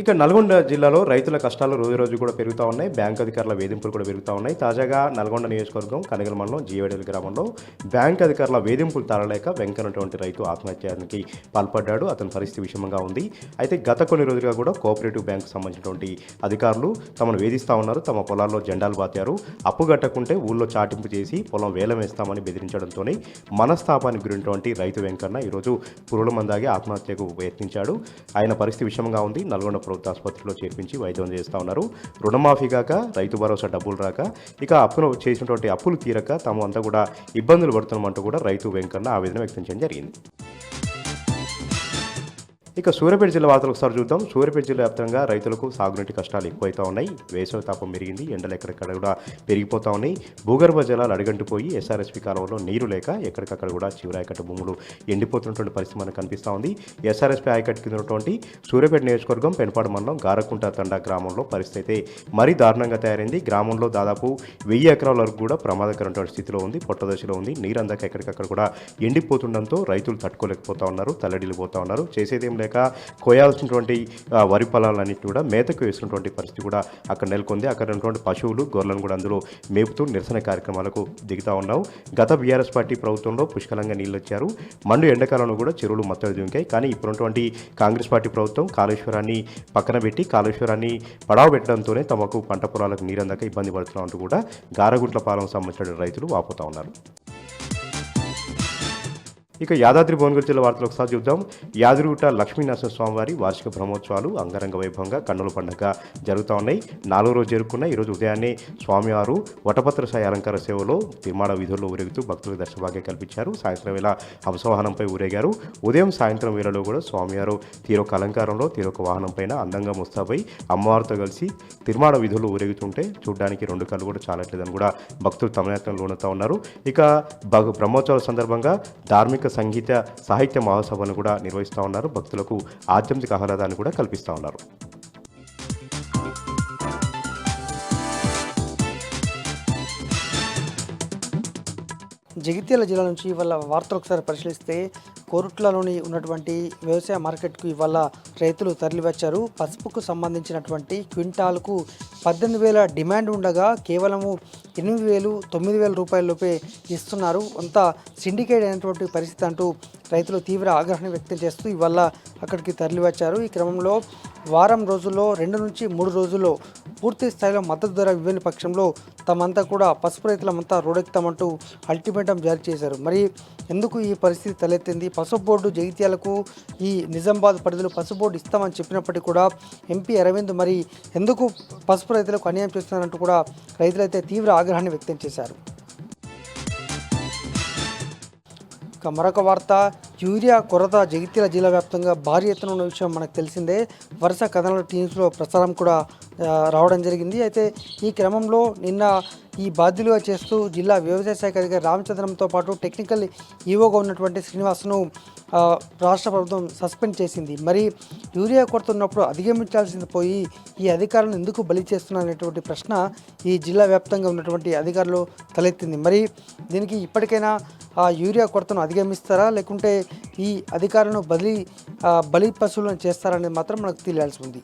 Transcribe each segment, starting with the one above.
ఇక నల్గొండ జిల్లాలో రైతుల కష్టాలు రోజు కూడా పెరుగుతూ ఉన్నాయి. బ్యాంక్ అధికారుల వేధింపులు కూడా పెరుగుతూ ఉన్నాయి. తాజాగా నల్గొండ నియోజకవర్గం కనగల మండలం జీవడేలు గ్రామంలో బ్యాంక్ అధికారుల వేధింపులు తాళలేక వెంకన్నటువంటి రైతు ఆత్మహత్యానికి పాల్పడ్డాడు. అతని పరిస్థితి విషమంగా ఉంది. అయితే గత కొన్ని రోజులుగా కూడా కోఆపరేటివ్ బ్యాంకు సంబంధించినటువంటి అధికారులు తమను వేధిస్తూ ఉన్నారు. తమ పొలాల్లో జెండాలు బాతారు. అప్పు కట్టకుంటే ఊళ్ళో చాటింపు చేసి పొలం వేలం వేస్తామని బెదిరించడంతోనే మనస్తాపానికి గురినటువంటి రైతు వెంకన్న ఈరోజు పురుగుల మందాగి ఆత్మహత్యకు ప్రయత్నించాడు. ఆయన పరిస్థితి విషమంగా ఉంది. నల్గొండ ప్రభుత్వ ఆసుపత్రిలో చేర్పించి వైద్యం చేస్తూ ఉన్నారు. రుణమాఫీ కాక రైతు భరోసా డబ్బులు రాక ఇక అప్పును చేసినటువంటి అప్పులు తీరక తాము అంతా కూడా ఇబ్బందులు పడుతున్నామంటూ కూడా రైతు వెంకన్న ఆవేదన వ్యక్తం చేయడం జరిగింది. ఇక సూర్యాపేట జిల్లా వార్తలు ఒకసారి చూద్దాం. సూర్యాపేట జిల్లా వ్యాప్తంగా రైతులకు సాగునీటి కష్టాలు ఎక్కువైతా ఉన్నాయి. వేసవి తాపం పెరిగింది. ఎండలు ఎక్కడెక్కడ కూడా పెరిగిపోతూ ఉన్నాయి. భూగర్భ జలాలు అడుగంటిపోయి ఎస్ఆర్ఎస్పీ కాలంలో నీరు లేక ఎక్కడికక్కడ కూడా చివరి ఆయకట్టు భూములు ఎండిపోతున్నటువంటి పరిస్థితి మనకు కనిపిస్తూ ఉంది. ఎస్ఆర్ఎస్పీ ఆయకట్టు కింద ఉన్నటువంటి సూర్యాపేట నియోజకవర్గం పెనపాడు మండలం గారకుంట తండా గ్రామంలో పరిస్థితి అయితే మరీ దారుణంగా తయారైంది. గ్రామంలో దాదాపు 1000 ఎకరాల వరకు కూడా ప్రమాదకరమైన స్థితిలో ఉంది. పొట్టదశలో ఉంది. నీరు అందాక ఎక్కడికక్కడ కూడా ఎండిపోతుండడంతో రైతులు తట్టుకోలేకపోతా ఉన్నారు. తల్లడిల్లిపోతా ఉన్నారు. చేసేదేం లేక కోయాల్సినటువంటి వరి పొలాలన్నింటి కూడా మేతకు వేసినటువంటి పరిస్థితి కూడా అక్కడ నెలకొంది. అక్కడ ఉన్నటువంటి పశువులు గొర్రెలను కూడా అందులో మేపుతూ నిరసన కార్యక్రమాలకు దిగుతూ ఉన్నావు. గత బీఆర్ఎస్ పార్టీ ప్రభుత్వంలో పుష్కలంగా నీళ్ళు వచ్చారు. మండు ఎండాకాలంలో కూడా చెరువులు మత్తడి దుంకాయి. కానీ ఇప్పుడున్నటువంటి కాంగ్రెస్ పార్టీ ప్రభుత్వం కాళేశ్వరాన్ని పక్కన పెట్టి కాళేశ్వరాన్ని పడావ పెట్టడంతోనే తమకు పంట పొలాలకు నీరందాక ఇబ్బంది పడుతున్నామంటూ కూడా గారగుంట్ల పాలన సంబంధించిన రైతులు వాపోతా ఉన్నారు. ఇక యాదాద్రి భువనగిరి జిల్లా వార్తలు ఒకసారి చూద్దాం. యాదగిరిగుట్ట లక్ష్మీనరసింహ స్వామివారి వార్షిక బ్రహ్మోత్సవాలు అంగరంగ వైభవంగా కన్నుల పండుగ జరుగుతూ ఉన్నాయి. 4వ రోజు జరుపుకున్న ఈరోజు ఉదయాన్నే స్వామివారు వటపత్రసాయి అలంకార సేవలో తిరుమాడ వీధుల్లో ఊరేగుతూ భక్తులకు దర్శనభాగ్యం కల్పించారు. సాయంత్రం వేళ హంసవాహనంపై ఊరేగారు. ఉదయం సాయంత్రం వేళలో కూడా స్వామివారు తీరొక అలంకారంలో తీరొక వాహనం పైన అందంగా ముస్తాబై అమ్మవారితో కలిసి తిరుమాడ వీధుల్లో ఊరేగుతుంటే చూడడానికి 2 కళ్ళు కూడా చాలట్లేదని కూడా భక్తులు తమయాత్రం లోనుతూ ఉన్నారు. ఇక బ్రహ్మోత్సవాల సందర్భంగా ధార్మిక సంగీత సాహిత్య మహాసభను కూడా నిర్వహిస్తూ ఉన్నారు. భక్తులకు ఆధ్యాత్మిక ఆహ్లాదాన్ని కూడా కల్పిస్తూ ఉన్నారు. జగిత్యాల జిల్లా నుంచి ఇవాళ వార్తలు ఒకసారి పరిశీలిస్తే కోరుట్లలోని ఉన్నటువంటి వ్యవసాయ మార్కెట్కు ఇవాళ రైతులు తరలివచ్చారు. పసుపుకు సంబంధించినటువంటి క్వింటాల్కు 18,000 డిమాండ్ ఉండగా కేవలము 8,000, 9,000 రూపాయలలోపే ఇస్తున్నారు. అంతా సిండికేట్ అయినటువంటి పరిస్థితి అంటూ రైతులు తీవ్ర ఆగ్రహం వ్యక్తం చేస్తూ ఇవాళ అక్కడికి తరలివచ్చారు. ఈ క్రమంలో వారం రోజుల్లో 2 నుంచి 3 రోజుల్లో పూర్తి స్థాయిలో మద్దతు ధర ఇవ్వని పక్షంలో తమంతా కూడా పసుపు రైతులమంతా రోడెక్తామంటూ అల్టిమేటం జారీ చేశారు. మరి ఎందుకు ఈ పరిస్థితి తలెత్తింది? పసుపు బోర్డు జగిత్యాలకు ఈ నిజామాబాద్ పరిధిలో పసుపు బోర్డు ఇస్తామని చెప్పినప్పటికీ కూడా ఎంపీ అరవింద్ మరి ఎందుకు పసుపు రైతులకు అన్యాయం చేస్తున్నారంటూ కూడా రైతులైతే తీవ్ర ఆగ్రహాన్ని వ్యక్తం చేశారు. ఇక మరొక వార్త, యూరియా కొరత జగిత్యాల జిల్లా వ్యాప్తంగా భారీ ఎత్తున ఉన్న విషయం మనకు తెలిసిందే. వరుస కథనాల టీమ్స్లో ప్రచారం కూడా రావడం జరిగింది. అయితే ఈ క్రమంలో నిన్న ఈ బాధ్యులుగా చేస్తూ జిల్లా వ్యవసాయ శాఖ అధికారి రామచంద్రంతో పాటు టెక్నికల్ ఈవోగా ఉన్నటువంటి శ్రీనివాస్ను రాష్ట్ర ప్రభుత్వం సస్పెండ్ చేసింది. మరి యూరియా కొరత ఉన్నప్పుడు అధిగమించాల్సింది పోయి ఈ అధికారులను ఎందుకు బలి చేస్తున్నారనేటువంటి ప్రశ్న ఈ జిల్లా వ్యాప్తంగా ఉన్నటువంటి అధికారులు తలెత్తింది. మరి దీనికి ఇప్పటికైనా ఆ యూరియా కొరతను అధిగమిస్తారా లేకుంటే ఈ అధికారులను బలి పశువులను చేస్తారనేది మాత్రం మనకు తెలియాల్సి ఉంది.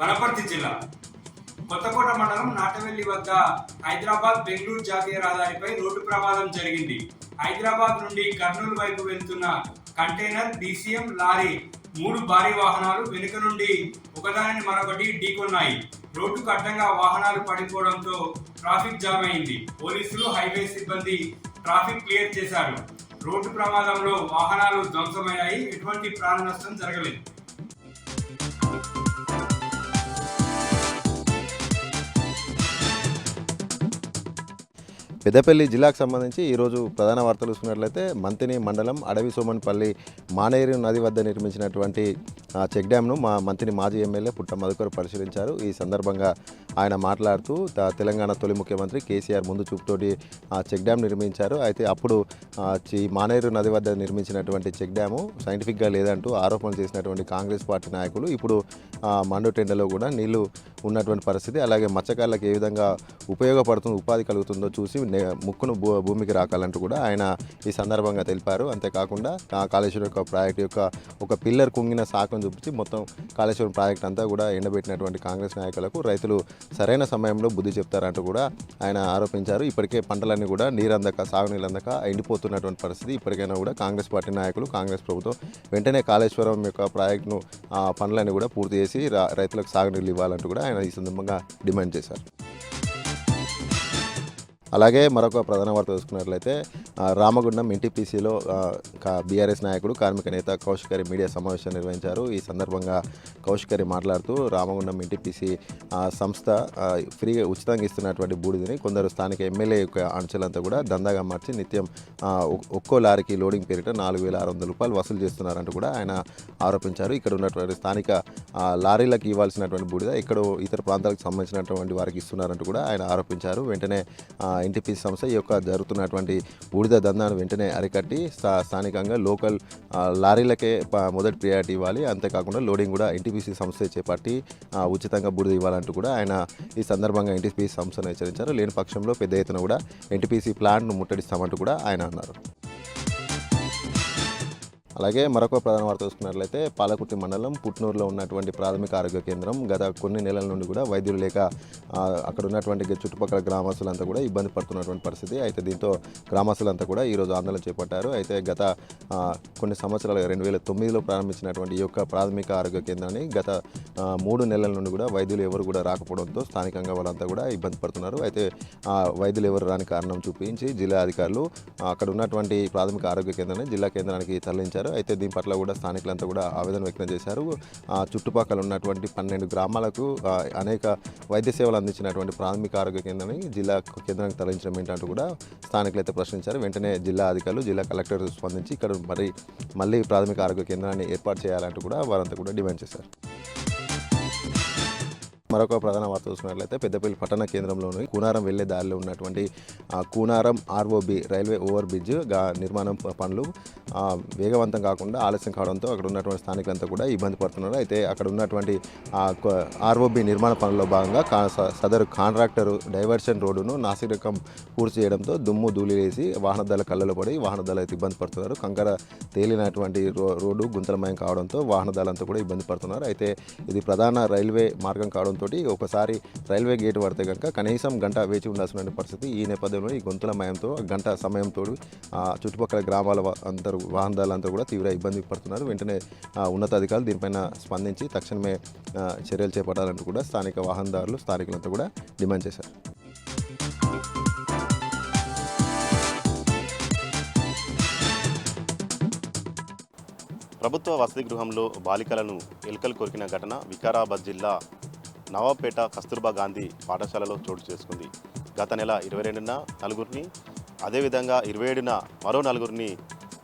వనపర్తి జిల్లా కొత్తకోట మండలం నాటవెల్లి వద్ద హైదరాబాద్ బెంగళూరు జాతీయ రహదారిపై రోడ్డు ప్రమాదం జరిగింది. హైదరాబాద్ నుండి కర్నూలు వైపు వెళ్తున్న కంటైనర్, DCM లారీ 3 భారీ వాహనాలు వెనుక నుండి ఒకదానిని మరొకటి ఢీకొన్నాయి. రోడ్డుకు అడ్డంగా వాహనాలు పడిపోవడంతో ట్రాఫిక్ జామ్ అయింది. పోలీసులు, హైవే సిబ్బంది ట్రాఫిక్ క్లియర్ చేశారు. రోడ్డు ప్రమాదంలో వాహనాలు ధ్వంసమయ్యాయి. ఎటువంటి ప్రాణ నష్టం జరగలేదు. పెద్దపల్లి జిల్లాకు సంబంధించి ఈరోజు ప్రధాన వార్తలు చూసుకున్నట్లయితే మంతిని మండలం అడవి సోమన్పల్లి మానేరు నది వద్ద నిర్మించినటువంటి చెక్ డ్యామ్ను మా మంత్రి మాజీ ఎమ్మెల్యే పుట్ట మధుకర్ పరిశీలించారు. ఈ సందర్భంగా ఆయన మాట్లాడుతూ తెలంగాణ తొలి ముఖ్యమంత్రి కేసీఆర్ ముందు చూపుతోటి చెక్ డ్యామ్ నిర్మించారు. అయితే అప్పుడు ఈ మానేరు నది వద్ద నిర్మించినటువంటి చెక్ డ్యాము సైంటిఫిక్గా లేదంటూ ఆరోపణలు చేసినటువంటి కాంగ్రెస్ పార్టీ నాయకులు ఇప్పుడు మండుటెండలో కూడా నీళ్లు ఉన్నటువంటి పరిస్థితి, అలాగే మత్స్యకారులకు ఏ విధంగా ఉపయోగపడుతుందో ఉపాధి కలుగుతుందో చూసి ముక్కును భూమికి రాకాలంటూ కూడా ఆయన ఈ సందర్భంగా తెలిపారు. అంతేకాకుండా కాళేశ్వరం యొక్క ప్రాజెక్టు యొక్క ఒక పిల్లర్ కుంగిన సాకును చూపించి మొత్తం కాళేశ్వరం ప్రాజెక్ట్ అంతా కూడా ఎండబెట్టినటువంటి కాంగ్రెస్ నాయకులకు రైతులు సరైన సమయంలో బుద్ధి చెప్తారంటూ కూడా ఆయన ఆరోపించారు. ఇప్పటికే పంటలన్నీ కూడా నీరందక సాగునీళ్ళు అందక ఎండిపోతున్నటువంటి పరిస్థితి. ఇప్పటికైనా కూడా కాంగ్రెస్ పార్టీ నాయకులు కాంగ్రెస్ ప్రభుత్వం వెంటనే కాళేశ్వరం యొక్క ప్రాజెక్టును పనులన్నీ కూడా పూర్తి చేసి రైతులకు సాగునీళ్ళు ఇవ్వాలంటూ కూడా ఆయన ఈ సందర్భంగా డిమాండ్ చేశారు. అలాగే మరొక ప్రధాన వార్త చూసుకున్నట్లయితే రామగుండం ఎన్టీపీసీలో బీఆర్ఎస్ నాయకుడు కార్మిక నేత కౌశిక్ గారి మీడియా సమావేశం నిర్వహించారు. ఈ సందర్భంగా కౌశిక్ గారి మాట్లాడుతూ రామగుండం ఎన్టీపీసీ సంస్థ ఫ్రీగా ఉచితంగా ఇస్తున్నటువంటి బూడిదని కొందరు స్థానిక ఎమ్మెల్యే యొక్క అంచెలంతా కూడా దందాగా మార్చి నిత్యం ఒక్కో లారీకి లోడింగ్ పేరిట 4,600 రూపాయలు వసూలు చేస్తున్నారంటూ కూడా ఆయన ఆరోపించారు. ఇక్కడ ఉన్నటువంటి స్థానిక లారీలకు ఇవ్వాల్సినటువంటి బూడిద ఇక్కడ ఇతర ప్రాంతాలకు సంబంధించినటువంటి వారికి ఇస్తున్నారంటూ కూడా ఆయన ఆరోపించారు. వెంటనే ఎన్టీపీసీ సంస్థ ఈ యొక్క జరుగుతున్నటువంటి బూడిద దందాను వెంటనే అరికట్టి స్థానికంగా లోకల్ లారీలకే మొదటి ప్రియారిటీ ఇవ్వాలి. అంతేకాకుండా లోడింగ్ కూడా ఎన్టీపీసీ సంస్థ చేపట్టి ఉచితంగా బూడిద ఇవ్వాలంటూ కూడా ఆయన ఈ సందర్భంగా ఎన్టీపీసీ సంస్థను హెచ్చరించారు. లేని పక్షంలో పెద్ద ఎత్తున కూడా ఎన్టీపీసీ ప్లాంట్ను ముట్టడిస్తామంటూ కూడా ఆయన అన్నారు. అలాగే మరొక ప్రధాన వార్త చూసుకున్నట్లయితే పాలకుర్తి మండలం పుట్నూరులో ఉన్నటువంటి ప్రాథమిక ఆరోగ్య కేంద్రం గత కొన్ని నెలల నుండి కూడా వైద్యులు లేక అక్కడ ఉన్నటువంటి చుట్టుపక్కల గ్రామస్తులంతా కూడా ఇబ్బంది పడుతున్నటువంటి పరిస్థితి. అయితే దీంతో గ్రామస్తులంతా కూడా ఈరోజు ఆందోళన చేపట్టారు. అయితే గత కొన్ని సంవత్సరాలు 2009లో ప్రారంభించినటువంటి ఈ యొక్క ప్రాథమిక ఆరోగ్య కేంద్రాన్ని గత 3 నెలల నుండి కూడా వైద్యులు ఎవరు కూడా రాకపోవడంతో స్థానికంగా వాళ్ళంతా కూడా ఇబ్బంది పడుతున్నారు. అయితే వైద్యులు ఎవరు రాని కారణం చూపించి జిల్లా అధికారులు అక్కడ ఉన్నటువంటి ప్రాథమిక ఆరోగ్య కేంద్రాన్ని జిల్లా కేంద్రానికి తరలించారు. అయితే దీని పట్ల కూడా స్థానికులంతా కూడా ఆవేదన వ్యక్తం చేశారు. చుట్టుపక్కల ఉన్నటువంటి 12 గ్రామాలకు అనేక వైద్య సేవలు అందించినటువంటి ప్రాథమిక ఆరోగ్య కేంద్రాన్ని జిల్లా కేంద్రానికి తరలించడం ఏంటంటూ కూడా స్థానికులైతే ప్రశ్నించారు. వెంటనే జిల్లా అధికారులు జిల్లా కలెక్టర్ స్పందించి ఇక్కడ మళ్ళీ ప్రాథమిక ఆరోగ్య కేంద్రాన్ని ఏర్పాటు చేయాలంటూ కూడా వారంతా కూడా డిమాండ్ చేశారు. మరొక ప్రధాన వార్త చూసుకున్నట్లయితే పెద్దపల్లి పట్టణ కేంద్రంలోని కూనారం వెళ్లే దారిలో ఉన్నటువంటి Koonaram ROB railway over bridge నిర్మాణం పనులు వేగవంతం కాకుండా ఆలస్యం కావడంతో అక్కడ ఉన్నటువంటి స్థానికులంతా కూడా ఇబ్బంది పడుతున్నారు. అయితే అక్కడ ఉన్నటువంటి ఆర్ఓబి నిర్మాణ పనుల్లో భాగంగా సదరు కాంట్రాక్టర్ డైవర్షన్ రోడ్డును నాసిరకం పూర్తి చేయడంతో దుమ్ము ధూళిలేసి వాహనదారుల కళ్ళలో పడి వాహనదారులు అయితే ఇబ్బంది పడుతున్నారు. కంకర తేలినటువంటి రోడ్డు గుంతలమయం కావడంతో వాహనదారులంతా కూడా ఇబ్బంది పడుతున్నారు. అయితే ఇది ప్రధాన రైల్వే మార్గం కావడం తోటి ఒకసారి రైల్వే గేట్ పడితే కనుక కనీసం గంట వేచి ఉండాల్సిన పరిస్థితి. ఈ నేపథ్యంలో ఈ గొంతులమయంతో గంట సమయంతో చుట్టుపక్కల గ్రామాల అందరూ వాహనదారులంతా కూడా తీవ్ర ఇబ్బంది పడుతున్నారు. వెంటనే ఉన్నతాధికారులు దీనిపైన స్పందించి తక్షణమే చర్యలు చేపట్టాలంటూ కూడా స్థానిక వాహనదారులు స్థానికులంతా కూడా డిమాండ్ చేశారు. ప్రభుత్వ వసతి గృహంలో బాలికలను ఎలుకలు కొరికిన ఘటన వికారాబాద్ జిల్లా నవాబ్పేట కస్తూర్బా గాంధీ పాఠశాలలో చోటు చేసుకుంది. గత నెల 22న నలుగురిని, అదేవిధంగా 27న మరో నలుగురిని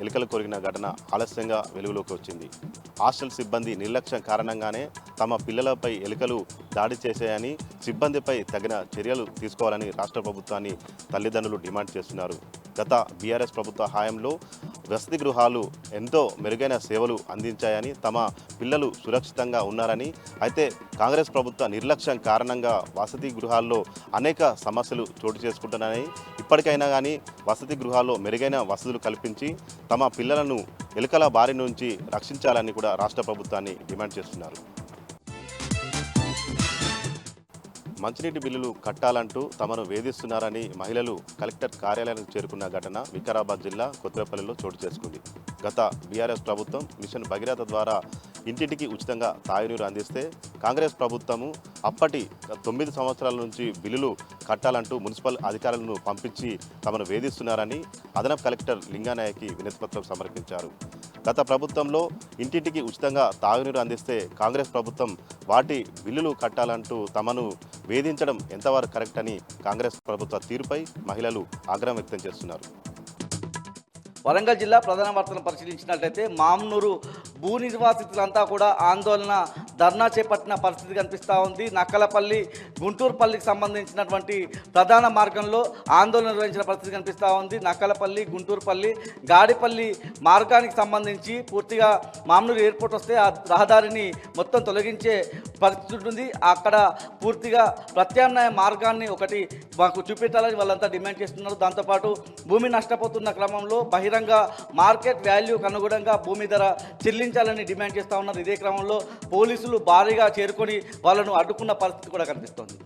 ఎలుకలు కొరికిన ఘటన ఆలస్యంగా వెలుగులోకి వచ్చింది. హాస్టల్ సిబ్బంది నిర్లక్ష్యం కారణంగానే తమ పిల్లలపై ఎలుకలు దాడి చేశాయని, సిబ్బందిపై తగిన చర్యలు తీసుకోవాలని రాష్ట్ర ప్రభుత్వాన్ని తల్లిదండ్రులు డిమాండ్ చేస్తున్నారు. గత బీఆర్ఎస్ ప్రభుత్వ హయాంలో వసతి గృహాలు ఎంతో మెరుగైన సేవలు అందించాయని, తమ పిల్లలు సురక్షితంగా ఉన్నారని, అయితే కాంగ్రెస్ ప్రభుత్వ నిర్లక్ష్యం కారణంగా వసతి గృహాల్లో అనేక సమస్యలు చోటు చేసుకుంటున్నాయని, ఇప్పటికైనా కానీ వసతి గృహాల్లో మెరుగైన వసతులు కల్పించి తమ పిల్లలను ఎలుకల బారి నుంచి రక్షించాలని కూడా రాష్ట్ర ప్రభుత్వాన్ని డిమాండ్ చేస్తున్నారు. మంచినీటి బిల్లులు కట్టాలంటూ తమను వేధిస్తున్నారని మహిళలు కలెక్టర్ కార్యాలయానికి చేరుకున్న ఘటన వికారాబాద్ జిల్లా కొత్తపల్లిలో చోటు చేసుకుంది. గత బీఆర్ఎస్ ప్రభుత్వం మిషన్ భగీరథ ద్వారా ఇంటింటికి ఉచితంగా తాగునీరు అందిస్తే కాంగ్రెస్ ప్రభుత్వము అప్పటి 9 సంవత్సరాల నుంచి బిల్లులు కట్టాలంటూ మున్సిపల్ అధికారులను పంపించి తమను వేధిస్తున్నారని అదనపు కలెక్టర్ లింగానాయకి వినతిపత్రం సమర్పించారు. గత ప్రభుత్వంలో ఇంటింటికి ఉచితంగా తాగునీరు అందిస్తే కాంగ్రెస్ ప్రభుత్వం వాటి బిల్లులు కట్టాలంటూ తమను వేధించడం ఎంతవరకు కరెక్ట్ అని కాంగ్రెస్ ప్రభుత్వ తీరుపై మహిళలు ఆగ్రహం వ్యక్తం చేస్తున్నారు. వరంగల్ జిల్లా ప్రధాన వార్తలను పరిశీలించినట్లయితే మామ్నూరు భూ నిర్వాసితులంతా కూడా ఆందోళన ధర్నా చేపట్టిన పరిస్థితి కనిపిస్తూ ఉంది. నక్కలపల్లి గుంటూరుపల్లికి సంబంధించినటువంటి ప్రధాన మార్గంలో ఆందోళన నిర్వహించిన పరిస్థితి కనిపిస్తూ ఉంది. నక్కలపల్లి గుంటూరుపల్లి గాడిపల్లి మార్గానికి సంబంధించి పూర్తిగా మామ్నూరు ఎయిర్పోర్ట్ వస్తే ఆ రహదారిని మొత్తం తొలగించే పరిస్థితి ఉంటుంది. అక్కడ పూర్తిగా ప్రత్యామ్నాయ మార్గాన్ని ఒకటి మాకు చూపెట్టాలని వాళ్ళంతా డిమాండ్ చేస్తున్నారు. దాంతోపాటు భూమి నష్టపోతున్న క్రమంలో బహిరంగ మార్కెట్ వాల్యూకి అనుగుణంగా భూమి ధర చెల్లించాలని డిమాండ్ చేస్తూ ఉన్నారు. ఇదే క్రమంలో పోలీసులు భారీగా చేరుకొని వాళ్ళను అడ్డుకున్న పరిస్థితి కూడా కనిపిస్తోంది.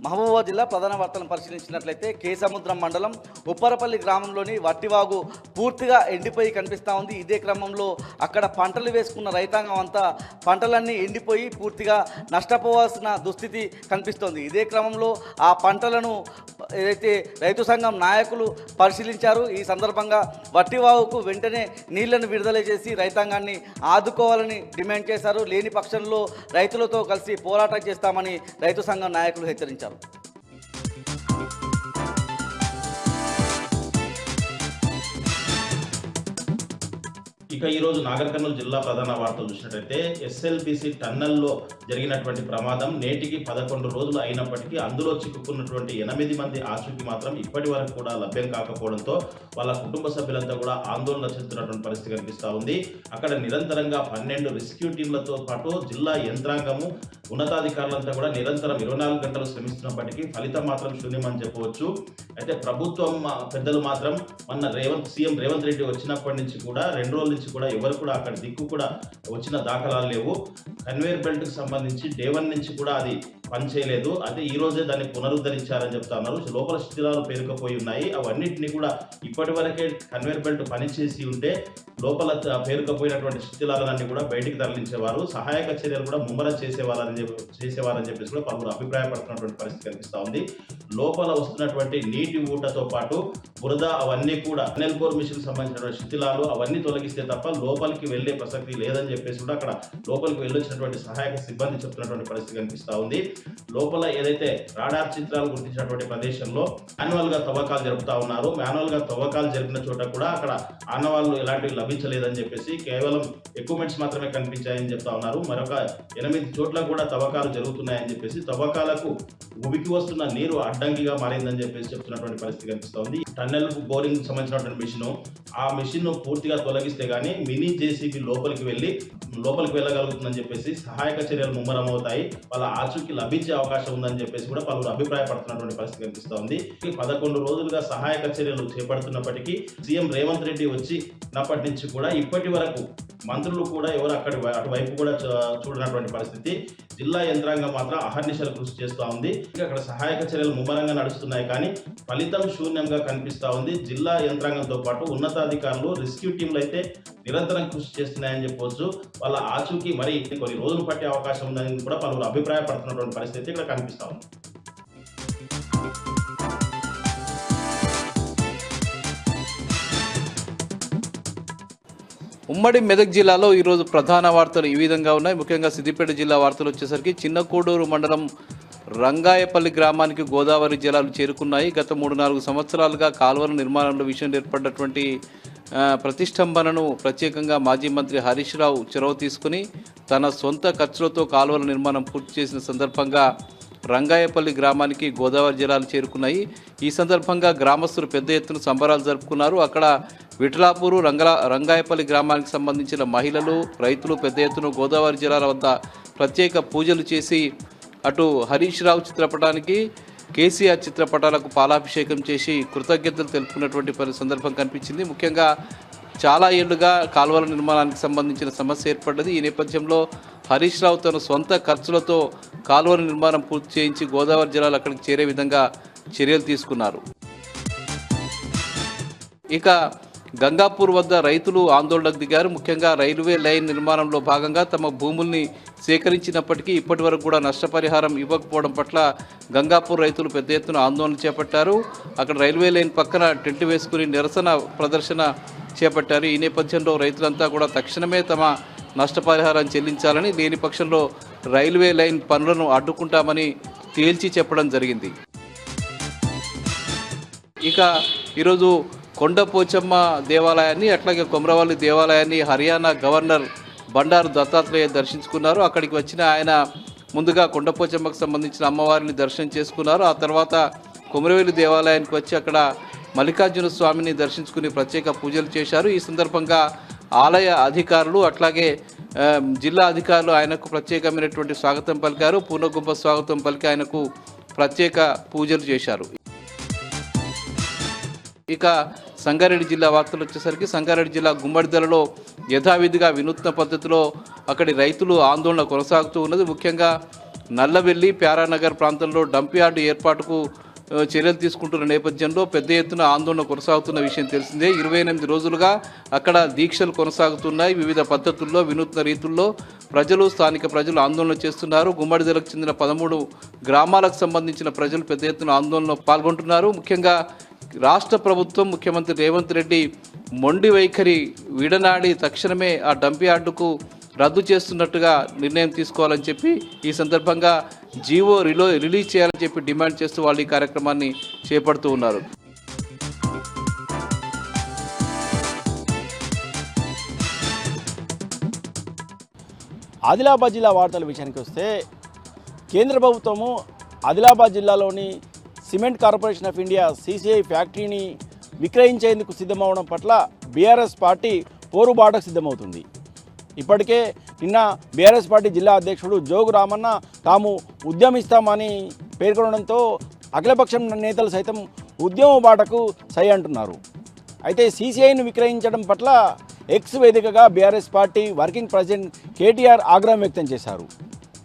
మహబూబాబాద్ జిల్లా ప్రధాన వార్తలను పరిశీలించినట్లయితే కేసముద్రం మండలం ఉప్పరపల్లి గ్రామంలోని వట్టివాగు పూర్తిగా ఎండిపోయి కనిపిస్తూ ఉంది. ఇదే క్రమంలో అక్కడ పంటలు వేసుకున్న రైతాంగం అంతా పంటలన్నీ ఎండిపోయి పూర్తిగా నష్టపోవాల్సిన దుస్థితి కనిపిస్తోంది. ఇదే క్రమంలో ఆ పంటలను ఏదైతే రైతు సంఘం నాయకులు పరిశీలించారు. ఈ సందర్భంగా వట్టివాగుకు వెంటనే నీళ్లను విడుదల చేసి రైతాంగాన్ని ఆదుకోవాలని డిమాండ్ చేశారు. లేని పక్షంలో రైతులతో కలిసి పోరాటం చేస్తామని రైతు సంఘం నాయకులు హెచ్చరించారు. ఇక ఈరోజు నాగర్ కర్నూలు జిల్లా ప్రధాన వార్తలు చూసినట్టయితే ఎస్ఎల్బిసి టన్నెల్లో జరిగినటువంటి ప్రమాదం నేటికి 11 రోజులు అయినప్పటికీ అందులో చిక్కుకున్నటువంటి 8 మంది ఆచూకీ మాత్రం ఇప్పటి వరకు కూడా లభ్యం కాకపోవడంతో వాళ్ళ కుటుంబ సభ్యులంతా కూడా ఆందోళన చెందుతున్నటువంటి పరిస్థితి కనిపిస్తూ ఉంది. అక్కడ నిరంతరంగా 12 రెస్క్యూ టీంలతో పాటు జిల్లా యంత్రాంగము ఉన్నతాధికారులంతా కూడా నిరంతరం 24 గంటలు శ్రమిస్తున్నప్పటికీ ఫలితం మాత్రం శూన్యమని చెప్పవచ్చు. అయితే ప్రభుత్వం పెద్దలు మాత్రం మొన్న సీఎం రేవంత్ రెడ్డి వచ్చినప్పటి నుంచి కూడా 2 రోజుల నుంచి కూడా ఎవరు కూడా అక్కడ దిక్కు కూడా వచ్చిన దాఖలాలు లేవు. కన్వేయర్ బెల్ట్కి సంబంధించి డే 1 నుంచి కూడా అది పనిచేయలేదు. అదే ఈ రోజే దాన్ని పునరుద్ధరించారని చెప్తా ఉన్నారు. లోపల శిథిలాలు పేరుకుపోయి ఉన్నాయి. అవన్నింటినీ కూడా ఇప్పటి వరకే కన్వేయర్ బెల్ట్ పనిచేసి ఉంటే లోపల పేరుకుపోయినటువంటి శిథిలాలన్నీ కూడా బయటికి తరలించేవారు. సహాయక చర్యలు కూడా ముమ్మరం చేసేవారని చెప్పేసి కూడా పలువురు అభిప్రాయపడుతున్నటువంటి పరిస్థితి కనిపిస్తూ ఉంది. లోపల వస్తున్నటువంటి నీటి ఊటతో పాటు బురద అవన్నీ కూడా నెల్కోర్ మిషన్ సంబంధించినటువంటి శిథిలాలు అవన్నీ తొలగిస్తే తప్ప లోపలికి వెళ్లే ప్రసక్తి లేదని చెప్పేసి కూడా అక్కడ లోపలికి వెళ్ళొచ్చినటువంటి సహాయక సిబ్బంది చెప్తున్నటువంటి పరిస్థితి కనిపిస్తూ ఉంది. లోపల ఏదైతే రాడార్ చిత్రాలు గుర్తించినటువంటి ప్రదేశంలో మాన్యువల్ గా తవ్వకాలు జరుపుతా ఉన్నారు. మాన్యువల్ గా తవ్వకాలు జరిపిన చోట కూడా అక్కడ ఆనవాళ్లు ఎలాంటివి లభించలేదని చెప్పేసి కేవలం ఎక్విప్మెంట్స్ మాత్రమే కనిపించాయని చెప్తా ఉన్నారు. మరొక 8 చోట్ల కూడా తవ్వకాలు జరుగుతున్నాయని చెప్పేసి తవ్వకాలకు ఉబికి వస్తున్న నీరు అడ్డంకిగా మారిందని చెప్పేసి చెప్తున్నటువంటి పరిస్థితి కనిపిస్తూ ఉంది. టన్నెల్ బోరింగ్ సంబంధించినటువంటి మిషన్ ఆ మిషన్ పూర్తిగా తొలగిస్తే గానీ మినీ జేసీబీ లోపలికి వెళ్ళగలుగుతుందని చెప్పేసి సహాయక చర్యలు ముమ్మరం అవుతాయి. వాళ్ళ ఆచూకీ లభించే అవకాశం ఉందని చెప్పేసి కూడా పలువురు అభిప్రాయపడుతున్నటువంటి పరిస్థితి కనిపిస్తూ ఉంది. 11 రోజులుగా సహాయక చర్యలు చేపడుతున్నప్పటికీ సీఎం రేవంత్ రెడ్డి వచ్చినప్పటి నుంచి కూడా ఇప్పటి వరకు మంత్రులు కూడా ఎవరు అటువైపు కూడా చూడనటువంటి పరిస్థితి. జిల్లా యంత్రాంగం మాత్రం అహర్నిశలు కృషి చేస్తూ ఉంది. అక్కడ సహాయక చర్యలు ముమ్మరంగా నడుస్తున్నాయి కానీ ఫలితం శూన్యంగా కనిపిస్తూ ఉంది. జిల్లా యంత్రాంగంతో పాటు ఉన్నతాధికారులు రెస్క్యూ టీంలు అయితే నిరంతరం కృషి చేస్తున్నాయని చెప్పవచ్చు. వాళ్ళ ఆచూకీ మరి కొన్ని రోజులు పట్టే అవకాశం ఉందని కూడా పలువురు అభిప్రాయపడుతున్నటువంటి పరిస్థితి ఇక్కడ కనిపిస్తూ ఉంది. ఉమ్మడి మెదక్ జిల్లాలో ఈరోజు ప్రధాన వార్తలు ఈ విధంగా ఉన్నాయి. ముఖ్యంగా సిద్దిపేట జిల్లా వార్తలు వచ్చేసరికి చిన్నకోడూరు మండలం రంగాయపల్లి గ్రామానికి గోదావరి జలాలు చేరుకున్నాయి. గత 3-4 సంవత్సరాలుగా కాలువల నిర్మాణంలో విషయం ఏర్పడినటువంటి ప్రతిష్టంభనను ప్రత్యేకంగా మాజీ మంత్రి హరీష్ రావు చొరవ తీసుకుని తన సొంత ఖర్చులతో కాలువల నిర్మాణం పూర్తి చేసిన సందర్భంగా రంగాయపల్లి గ్రామానికి గోదావరి జలాలు చేరుకున్నాయి. ఈ సందర్భంగా గ్రామస్తులు పెద్ద ఎత్తున సంబరాలు జరుపుకున్నారు. అక్కడ విఠలాపూరు రంగాయపల్లి గ్రామానికి సంబంధించిన మహిళలు రైతులు పెద్ద ఎత్తున గోదావరి జలాల వద్ద ప్రత్యేక పూజలు చేసి అటు హరీష్ రావు చిత్రపటానికి కేసీఆర్ చిత్రపటాలకు పాలాభిషేకం చేసి కృతజ్ఞతలు తెలుపుకున్నటువంటి సందర్భం కనిపించింది. ముఖ్యంగా చాలా ఏళ్లుగా కాలువల నిర్మాణానికి సంబంధించిన సమస్య ఏర్పడ్డది. ఈ నేపథ్యంలో హరీష్ రావు తన సొంత ఖర్చులతో కాలువల నిర్మాణం పూర్తి చేయించి గోదావరి జలాలు అక్కడికి చేరే విధంగా చర్యలు తీసుకున్నారు. ఇక గంగాపూర్ వద్ద రైతులు ఆందోళనకు దిగారు. ముఖ్యంగా రైల్వే లైన్ నిర్మాణంలో భాగంగా తమ భూముల్ని సేకరించినప్పటికీ ఇప్పటి వరకు కూడా నష్టపరిహారం ఇవ్వకపోవడం పట్ల గంగాపూర్ రైతులు పెద్ద ఎత్తున ఆందోళన చేపట్టారు. అక్కడ రైల్వే లైన్ పక్కన టెంట్ వేసుకుని నిరసన ప్రదర్శన చేపట్టారు. ఈ నేపథ్యంలో రైతులంతా కూడా తక్షణమే తమ నష్టపరిహారం చెల్లించాలని, లేని పక్షంలో రైల్వే లైన్ పనులను అడ్డుకుంటామని తేల్చి చెప్పడం జరిగింది. ఇక ఈరోజు కొండపోచమ్మ దేవాలయాన్ని అట్లాగే కొమరవల్లి దేవాలయాన్ని హర్యానా గవర్నర్ బండారు దత్తాత్రేయ దర్శించుకున్నారు. అక్కడికి వచ్చిన ఆయన ముందుగా కొండపోచమ్మకు సంబంధించిన అమ్మవారిని దర్శనం చేసుకున్నారు. ఆ తర్వాత కొమరవెల్లి దేవాలయానికి వచ్చి అక్కడ మల్లికార్జున స్వామిని దర్శించుకుని ప్రత్యేక పూజలు చేశారు. ఈ సందర్భంగా ఆలయ అధికారులు అట్లాగే జిల్లా అధికారులు ఆయనకు ప్రత్యేకమైనటువంటి స్వాగతం పలికారు. పూర్ణకుంభ స్వాగతం పలికి ఆయనకు ప్రత్యేక పూజలు చేశారు. ఇక సంగారెడ్డి జిల్లా వార్తలు వచ్చేసరికి సంగారెడ్డి జిల్లా గుమ్మడిదలలో యథావిధిగా వినూత్న పద్ధతిలో అక్కడి రైతులు ఆందోళన కొనసాగుతూ ఉన్నది. ముఖ్యంగా నల్లవెల్లి ప్యారానగర్ ప్రాంతంలో డంప్ యార్డు ఏర్పాటుకు చర్యలు తీసుకుంటున్న నేపథ్యంలో పెద్ద ఎత్తున ఆందోళన కొనసాగుతున్న విషయం తెలిసిందే. 28 రోజులుగా అక్కడ దీక్షలు కొనసాగుతున్నాయి. వివిధ పద్ధతుల్లో వినూత్న రీతుల్లో స్థానిక ప్రజలు ఆందోళన చేస్తున్నారు. గుమ్మడిదలకు చెందిన 13 గ్రామాలకు సంబంధించిన ప్రజలు పెద్ద ఎత్తున ఆందోళనలో పాల్గొంటున్నారు. ముఖ్యంగా రాష్ట్ర ప్రభుత్వం ముఖ్యమంత్రి రేవంత్ రెడ్డి మొండి వైఖరి విడనాడి తక్షణమే ఆ డంప్ యార్డుకు రద్దు చేస్తున్నట్టుగా నిర్ణయం తీసుకోవాలని చెప్పి ఈ సందర్భంగా జీవో రిలీజ్ చేయాలని చెప్పి డిమాండ్ చేస్తూ వాళ్ళు ఈ కార్యక్రమాన్ని చేపడుతూ ఉన్నారు. ఆదిలాబాద్ జిల్లా వార్తల విషయానికి వస్తే కేంద్ర ప్రభుత్వము ఆదిలాబాద్ జిల్లాలోని cement corporation of India CCI ఫ్యాక్టరీని విక్రయించేందుకు సిద్ధమవడం పట్ల బీఆర్ఎస్ పార్టీ పోరుబాటకు సిద్ధమవుతుంది. ఇప్పటికే నిన్న బీఆర్ఎస్ పార్టీ జిల్లా అధ్యక్షుడు జోగు రామన్న తాము ఉద్యమిస్తామని పేర్కొనడంతో అఖిలపక్షం నేతలు సైతం ఉద్యమ బాటకు సై అంటున్నారు. అయితే CCIను విక్రయించడం పట్ల ఎక్స్ వేదికగా BRS party working president KTR ఆగ్రహం వ్యక్తం చేశారు.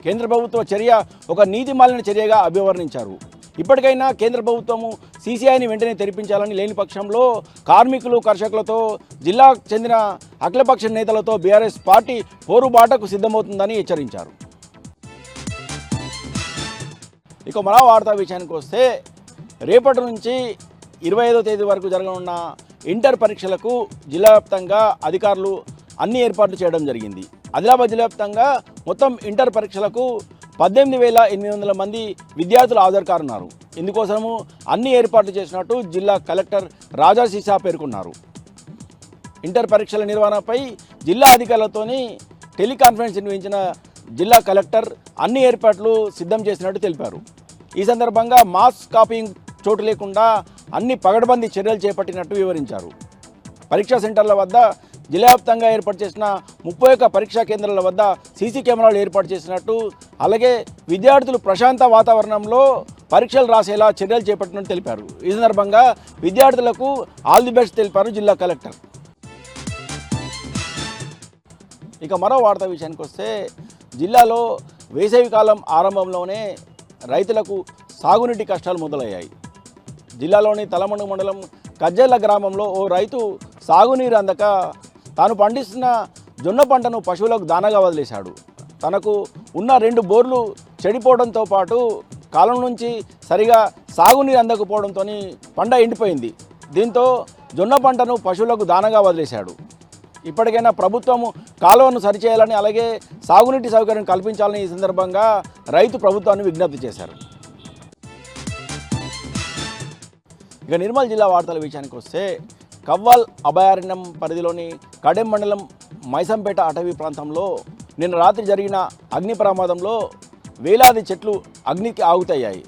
కేంద్ర ప్రభుత్వ చర్య ఒక నీతిమాలిన చర్యగా అభివర్ణించారు. ఇప్పటికైనా కేంద్ర ప్రభుత్వము CCIని వెంటనే తెరిపించాలని లేని పక్షంలో కార్మికులు కర్షకులతో జిల్లాకు చెందిన అఖిలపక్ష నేతలతో బీఆర్ఎస్ పార్టీ పోరుబాటకు సిద్ధమవుతుందని హెచ్చరించారు. ఇక మరో వార్తా విషయానికి వస్తే రేపటి నుంచి 25వ తేదీ వరకు జరగనున్న ఇంటర్ పరీక్షలకు జిల్లా వ్యాప్తంగా అధికారులు అన్ని ఏర్పాట్లు చేయడం జరిగింది. ఆదిలాబాద్ జిల్లా వ్యాప్తంగా మొత్తం ఇంటర్ పరీక్షలకు 18,800 మంది విద్యార్థులు హాజరు కానున్నారు. ఇందుకోసము అన్ని ఏర్పాట్లు చేసినట్టు జిల్లా కలెక్టర్ రాజా సీసా పేర్కొన్నారు. ఇంటర్ పరీక్షల నిర్వహణపై జిల్లా అధికారులతోని టెలికాన్ఫరెన్స్ నిర్వహించిన జిల్లా కలెక్టర్ అన్ని ఏర్పాట్లు సిద్ధం చేసినట్టు తెలిపారు. ఈ సందర్భంగా మాస్ కాపీయింగ్ చోటు లేకుండా అన్ని పగడ్బందీ చర్యలు చేపట్టినట్టు వివరించారు. పరీక్షా సెంటర్ల వద్ద జిల్లా వ్యాప్తంగా ఏర్పాటు చేసిన 31 పరీక్షా కేంద్రాల వద్ద సీసీ కెమెరాలు ఏర్పాటు చేసినట్టు, అలాగే విద్యార్థులు ప్రశాంత వాతావరణంలో పరీక్షలు రాసేలా చర్యలు చేపట్టినట్టు తెలిపారు. ఈ సందర్భంగా విద్యార్థులకు ఆల్ ది బెస్ట్ తెలిపారు జిల్లా కలెక్టర్. ఇక మరో వార్తా విషయానికి వస్తే జిల్లాలో వేసవికాలం ఆరంభంలోనే రైతులకు సాగునీటి కష్టాలు మొదలయ్యాయి. జిల్లాలోని తలమణు మండలం కజ్జల్ల గ్రామంలో ఓ రైతు సాగునీరు అందక తాను పండిస్తున్న జొన్న పంటను పశువులకు దానగా వదిలేశాడు. తనకు ఉన్న 2 బోర్లు చెడిపోవడంతో పాటు కాలం నుంచి సరిగా సాగునీరు అందకపోవడంతో పంట ఎండిపోయింది. దీంతో జొన్న పంటను పశువులకు దానగా వదిలేశాడు. ఇప్పటికైనా ప్రభుత్వము కాలువను సరిచేయాలని, అలాగే సాగునీటి సౌకర్యం కల్పించాలని ఈ సందర్భంగా రైతు ప్రభుత్వాన్ని విజ్ఞప్తి చేశారు. ఇక నిర్మల్ జిల్లా వార్తల విషయానికి వస్తే కవ్వాల్ అభయారణ్యం పరిధిలోని కడెం మండలం మైసంపేట అటవీ ప్రాంతంలో నిన్న రాత్రి జరిగిన అగ్ని ప్రమాదంలో వేలాది చెట్లు అగ్నికి ఆగుతయ్యాయి.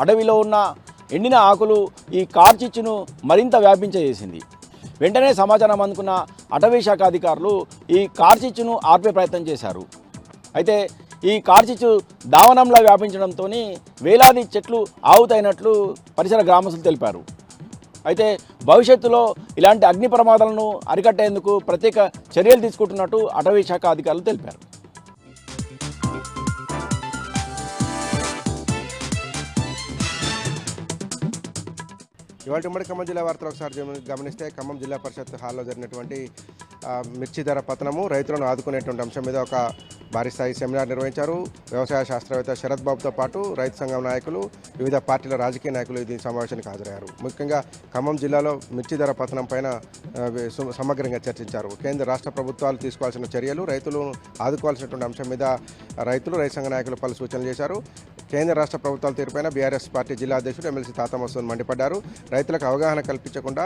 అడవిలో ఉన్న ఎండిన ఆకులు ఈ కార్చిచ్చును మరింత వ్యాపించేసింది. వెంటనే సమాచారం అందుకున్న అటవీ శాఖ అధికారులు ఈ కార్చిచ్చును ఆర్పే ప్రయత్నం చేశారు. అయితే ఈ కార్చిచ్చు దావనంలా వ్యాపించడంతో వేలాది చెట్లు ఆవుతైనట్లు పరిసర గ్రామస్తులు తెలిపారు. అయితే భవిష్యత్తులో ఇలాంటి అగ్ని ప్రమాదాలను అరికట్టేందుకు ప్రత్యేక చర్యలు తీసుకుంటున్నట్టు అటవీ శాఖ అధికారులు తెలిపారు. ఇవాళ ఉమ్మడి ఖమ్మం జిల్లా వార్తలు ఒకసారి గమనిస్తే ఖమ్మం జిల్లా పరిషత్ హాల్లో జరిగినటువంటి మిర్చి ధర పతనము రైతులను ఆదుకునేటువంటి అంశం మీద ఒక భారీ స్థాయి సెమినార్ నిర్వహించారు. వ్యవసాయ శాస్త్రవేత్త శరత్ బాబుతో పాటు రైతు సంఘం నాయకులు, వివిధ పార్టీల రాజకీయ నాయకులు ఈ సమావేశానికి హాజరయ్యారు. ముఖ్యంగా ఖమ్మం జిల్లాలో మిర్చి ధర పతనం పైన సమగ్రంగా చర్చించారు. కేంద్ర రాష్ట్ర ప్రభుత్వాలు తీసుకోవాల్సిన చర్యలు, రైతులను ఆదుకోవాల్సినటువంటి అంశం మీద రైతులు, రైతు సంఘ నాయకులు పలు సూచనలు చేశారు. కేంద్ర రాష్ట్ర ప్రభుత్వాల తీరుపైన బీఆర్ఎస్ పార్టీ జిల్లా అధ్యక్షుడు ఎమ్మెల్సీ తాతా మసూద్ మండిపడ్డారు. రైతులకు అవగాహన కల్పించకుండా,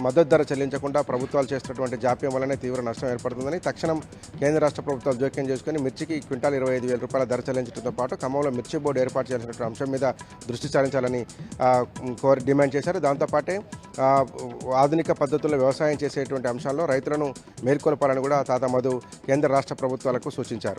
మద్దతు ధర చెల్లించకుండా ప్రభుత్వాలు చేస్తున్నటువంటి జాప్యం వల్లనే తీవ్ర నష్టం ఏర్పడుతుందని, తక్షణం కేంద్ర రాష్ట్ర ప్రభుత్వాలు జోక్యం చేసుకుని మిర్చికి క్వింటాల్ 25,000 రూపాయల ధర చెల్లించడంతో పాటు ఖమ్మంలో మిర్చి బోర్డు ఏర్పాటు చేయాల్సినటువంటి అంశం మీద దృష్టి సారించాలని డిమాండ్ చేశారు. దాంతోపాటే ఆధునిక పద్ధతుల్లో వ్యవసాయం చేసేటువంటి అంశాల్లో రైతులను మేల్కొల్పాలని కూడా తాతా మధు కేంద్ర రాష్ట్ర ప్రభుత్వాలకు సూచించారు.